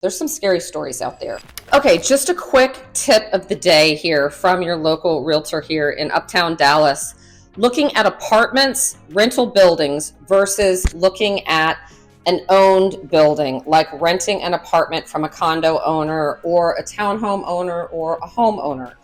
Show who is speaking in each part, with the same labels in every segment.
Speaker 1: There's some scary stories out there. Okay, just a quick tip of the day here from your local realtor here in Uptown Dallas. Looking at apartments, rental buildings versus looking at an owned building, like renting an apartment from a condo owner or a townhome owner or a homeowner.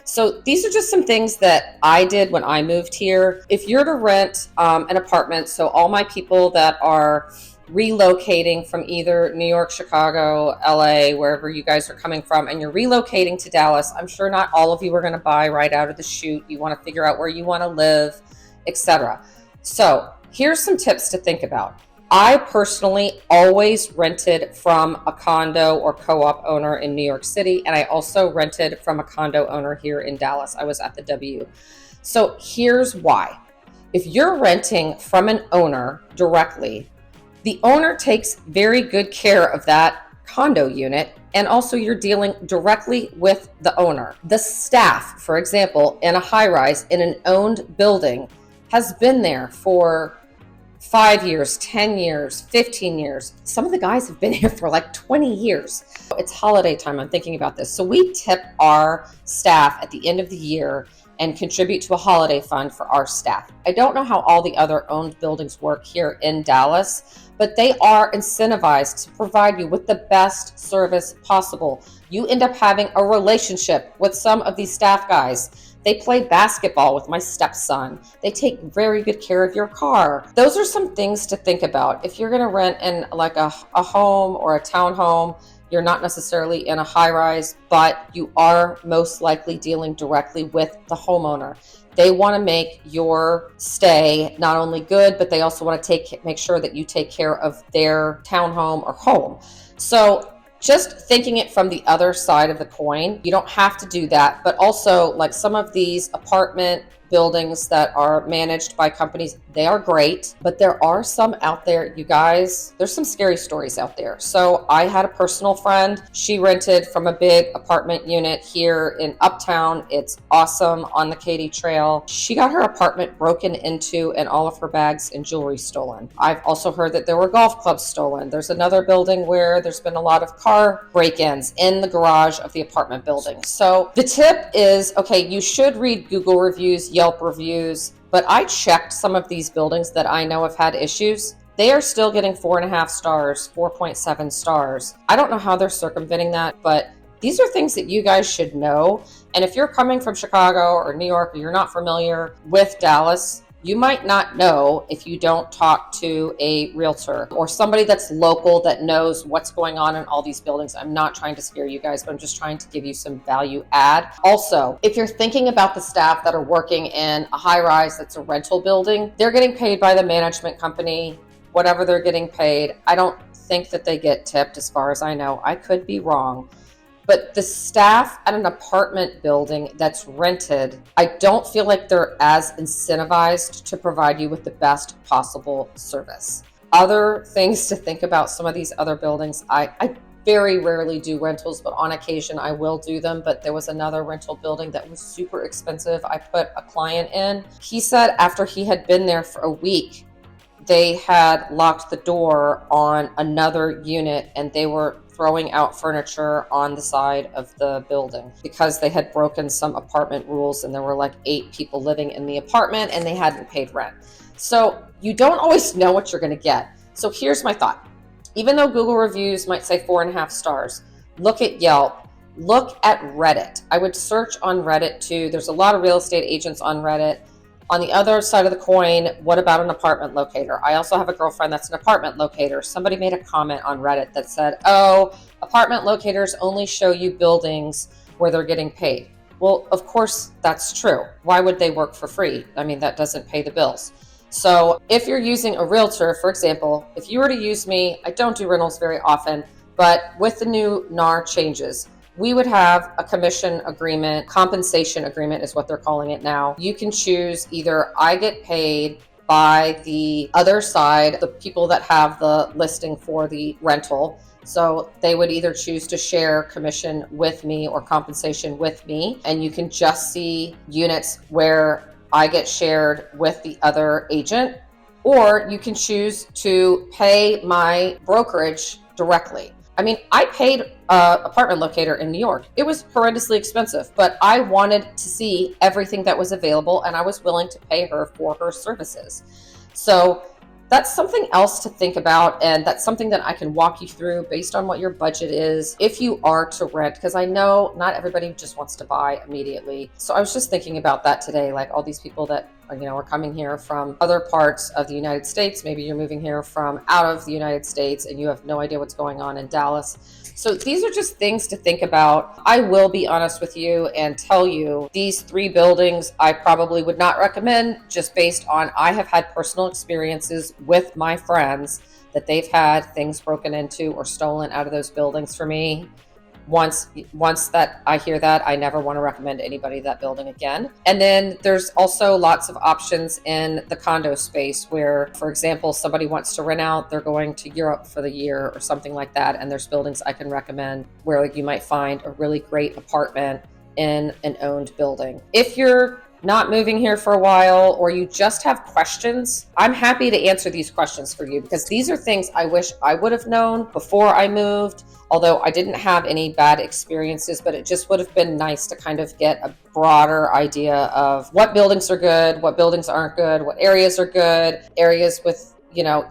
Speaker 1: So these are just some things that I did when I moved here. If you're to rent an apartment, so all my people that are relocating from either New York, Chicago, LA, wherever you guys are coming from, and you're relocating to Dallas, I'm sure not all of you are going to buy right out of the chute. You want to figure out where you want to live, etc. So here's some tips to think about. I personally always rented from a condo or co-op owner in New York City, and I also rented from a condo owner here in Dallas. I was at the W. So here's why. If you're renting from an owner directly, the owner takes very good care of that condo unit, and also you're dealing directly with the owner. The staff, for example, in a high-rise in an owned building has been there for 5 years, 10 years, 15 years. Some of the guys have been here for like 20 years. It's holiday time. I'm thinking about this. So we tip our staff at the end of the year and contribute to a holiday fund for our staff. I don't know how all the other owned buildings work here in Dallas, but they are incentivized to provide you with the best service possible. You end up having a relationship with some of these staff guys. They play basketball with my stepson. They take very good care of your car. Those are some things to think about. If you're gonna rent in like a home or a townhome, you're not necessarily in a high rise, but you are most likely dealing directly with the homeowner. They want to make your stay not only good, but they also want to make sure that you take care of their townhome or home. So just thinking it from the other side of the coin, you don't have to do that, but also like some of these apartment buildings that are managed by companies, they are great, but there are some out there, you guys, there's some scary stories out there. So I had a personal friend, she rented from a big apartment unit here in Uptown. It's awesome on the Katy Trail. She got her apartment broken into and all of her bags and jewelry stolen. I've also heard that there were golf clubs stolen. There's another building where there's been a lot of car break-ins in the garage of the apartment building. So the tip is, okay, you should read Google reviews, Yelp reviews, but I checked some of these buildings that I know have had issues. They are still getting 4.5 stars, 4.7 stars. I don't know how they're circumventing that, but these are things that you guys should know. And if you're coming from Chicago or New York, or you're not familiar with Dallas, you might not know if you don't talk to a realtor or somebody that's local that knows what's going on in all these buildings. I'm not trying to scare you guys, but I'm just trying to give you some value add. Also, if you're thinking about the staff that are working in a high rise that's a rental building, they're getting paid by the management company, whatever they're getting paid. I don't think that they get tipped as far as I know. I could be wrong. But the staff at an apartment building that's rented, I don't feel like they're as incentivized to provide you with the best possible service. Other things to think about, some of these other buildings, I very rarely do rentals, but on occasion I will do them. But there was another rental building that was super expensive. I put a client in. He said after he had been there for a week, they had locked the door on another unit and they were throwing out furniture on the side of the building because they had broken some apartment rules and there were like 8 people living in the apartment and they hadn't paid rent. So you don't always know what you're going to get. So here's my thought. Even though Google reviews might say 4.5 stars, look at Yelp, look at Reddit. I would search on Reddit too. There's a lot of real estate agents on Reddit. On the other side of the coin, what about an apartment locator? I also have a girlfriend that's an apartment locator. Somebody made a comment on Reddit that said, oh, apartment locators only show you buildings where they're getting paid. Well, of course, that's true. Why would they work for free? I mean, that doesn't pay the bills. So if you're using a realtor, for example, if you were to use me, I don't do rentals very often, but with the new NAR changes, we would have a commission agreement, compensation agreement is what they're calling it now. You can choose either I get paid by the other side, the people that have the listing for the rental. So they would either choose to share commission with me or compensation with me. And you can just see units where I get shared with the other agent, or you can choose to pay my brokerage directly. I mean, I paid apartment locator in New York. It was horrendously expensive, but I wanted to see everything that was available and I was willing to pay her for her services. So that's something else to think about, and that's something that I can walk you through based on what your budget is if you are to rent, because I know not everybody just wants to buy immediately. So I was just thinking about that today, like all these people that are coming here from other parts of the United States. Maybe you're moving here from out of the United States and you have no idea what's going on in Dallas. So these are just things to think about. I will be honest with you and tell you these 3 buildings I probably would not recommend, just based on I have had personal experiences with my friends that they've had things broken into or stolen out of those buildings for me. Once that I hear that, I never want to recommend anybody that building again. And then there's also lots of options in the condo space where, for example, somebody wants to rent out, they're going to Europe for the year or something like that. And there's buildings I can recommend where you might find a really great apartment in an owned building. If you're not moving here for a while or you just have questions, I'm happy to answer these questions for you, because these are things I wish I would have known before I moved. Although I didn't have any bad experiences, but it just would have been nice to kind of get a broader idea of what buildings are good, what buildings aren't good, what areas are good, areas with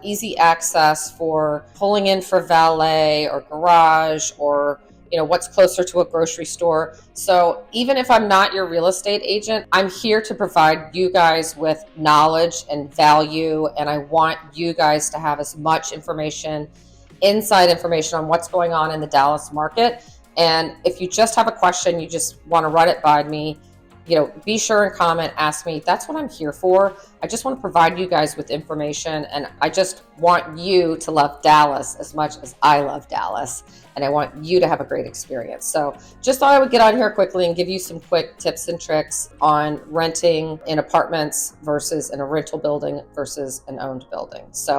Speaker 1: easy access for pulling in for valet or garage, or what's closer to a grocery store. So even if I'm not your real estate agent, I'm here to provide you guys with knowledge and value, and I want you guys to have as much inside information on what's going on in the Dallas market. And if you just have a question, you just want to run it by me, be sure and comment, ask me. That's what I'm here for. I just want to provide you guys with information, and I just want you to love Dallas as much as I love Dallas, and I want you to have a great experience. So just thought I would get on here quickly and give you some quick tips and tricks on renting in apartments versus in a rental building versus an owned building. So